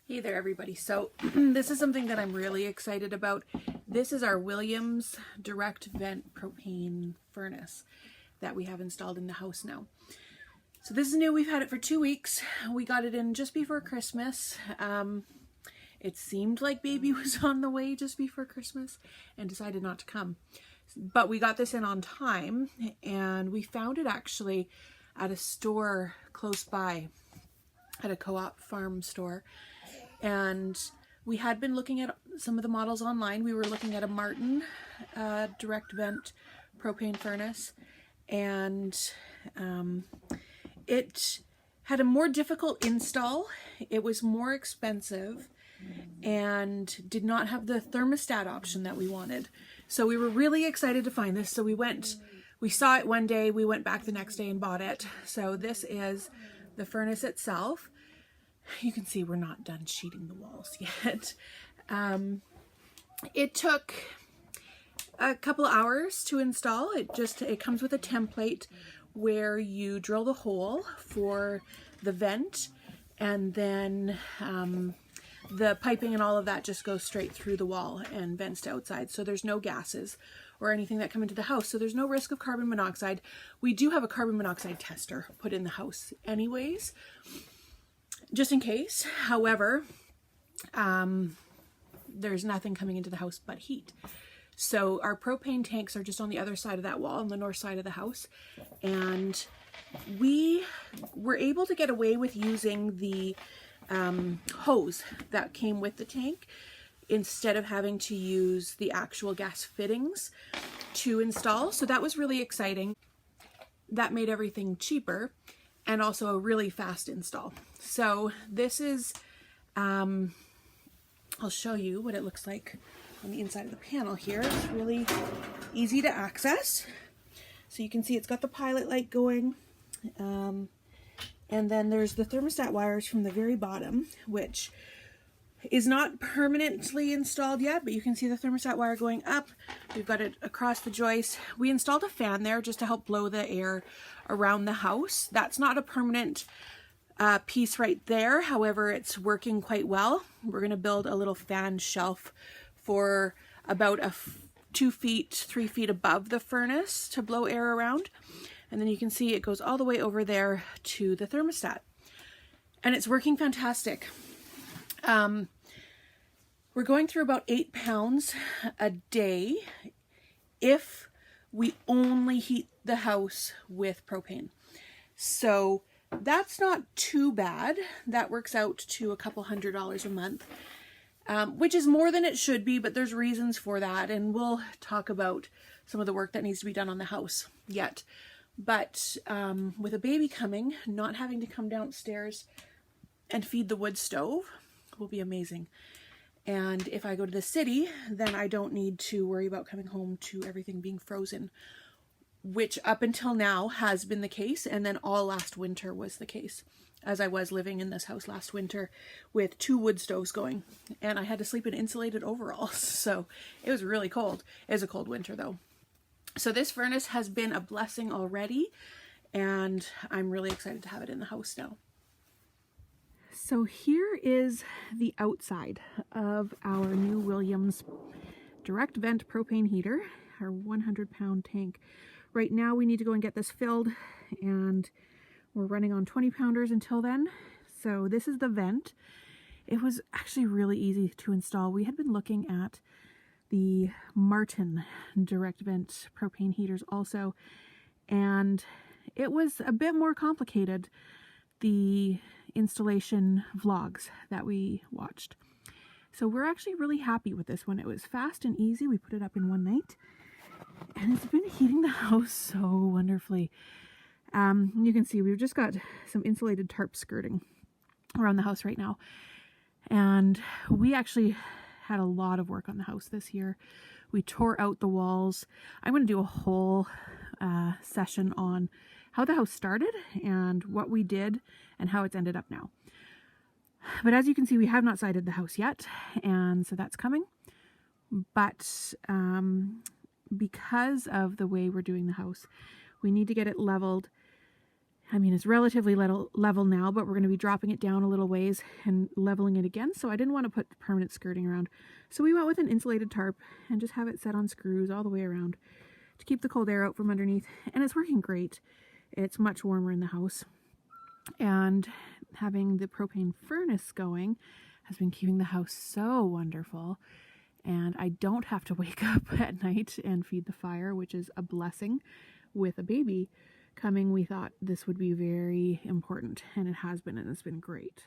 Hey there everybody. So this is something that I'm really excited about. This is our Williams direct vent propane furnace that we have installed in the house now. So this is new. We've had it for 2 weeks. We got it in just before Christmas. It seemed like baby was on the way just before Christmas and decided not to come. But we got this in on time, and we found it actually at a store close by, at a co-op farm store. And we had been looking at some of the models online. We were looking at a Martin direct vent propane furnace, and it had a more difficult install. It was more expensive and did not have the thermostat option that we wanted. So we were really excited to find this. So we saw it one day, we went back the next day and bought it. So this is the furnace itself. You can see we're not done sheeting the walls yet. It took a couple hours to install. It comes with a template where you drill the hole for the vent, and then the piping and all of that just goes straight through the wall and vents to outside. So there's no gases or anything that come into the house. So there's no risk of carbon monoxide. We do have a carbon monoxide tester put in the house anyways, just in case. However, there's nothing coming into the house but heat. So our propane tanks are just on the other side of that wall, on the north side of the house. And we were able to get away with using the hose that came with the tank instead of having to use the actual gas fittings to install. So that was really exciting. That made everything cheaper and also a really fast install. So this is, I'll show you what it looks like on the inside of the panel here. It's really easy to access. So you can see it's got the pilot light going. And then there's the thermostat wires from the very bottom, which is not permanently installed yet, but you can see the thermostat wire going up. We've got it across the joist. We installed a fan there just to help blow the air around the house. That's not a permanent piece right there. However, it's working quite well. We're going to build a little fan shelf for about 2 feet, 3 feet above the furnace to blow air around. And then you can see it goes all the way over there to the thermostat. And it's working fantastic. We're going through about 8 pounds a day if we only heat the house with propane. So that's not too bad. That works out to a couple $100 a month, which is more than it should be, but there's reasons for that. And we'll talk about some of the work that needs to be done on the house yet. But with a baby coming, not having to come downstairs and feed the wood stove will be amazing. And if I go to the city, then I don't need to worry about coming home to everything being frozen, which up until now has been the case. And then all last winter was the case, as I was living in this house last winter with 2 wood stoves going. And I had to sleep in insulated overalls. So it was really cold. It was a cold winter though. So this furnace has been a blessing already, and I'm really excited to have it in the house now. So here is the outside of our new Williams direct vent propane heater, our 100-pound tank. Right now we need to go and get this filled, and we're running on 20-pounders until then. So this is the vent. It was actually really easy to install. We had been looking at the Martin direct vent propane heaters also, and it was a bit more complicated, the installation vlogs that we watched. So we're actually really happy with this one. It was fast and easy. We put it up in one night, and it's been heating the house so wonderfully. You can see we've just got some insulated tarp skirting around the house right now, and we actually had a lot of work on the house this year. We tore out the walls. I'm going to do a whole session on how the house started and what we did and how it's ended up now. But as you can see, we have not sided the house yet, and so that's coming. But because of the way we're doing the house, we need to get it leveled I mean, it's relatively level now, but we're going to be dropping it down a little ways and leveling it again. So I didn't want to put permanent skirting around. So we went with an insulated tarp and just have it set on screws all the way around to keep the cold air out from underneath. And it's working great. It's much warmer in the house. And having the propane furnace going has been keeping the house so wonderful. And I don't have to wake up at night and feed the fire, which is a blessing. With a baby coming, we thought this would be very important, and it has been, and it's been great.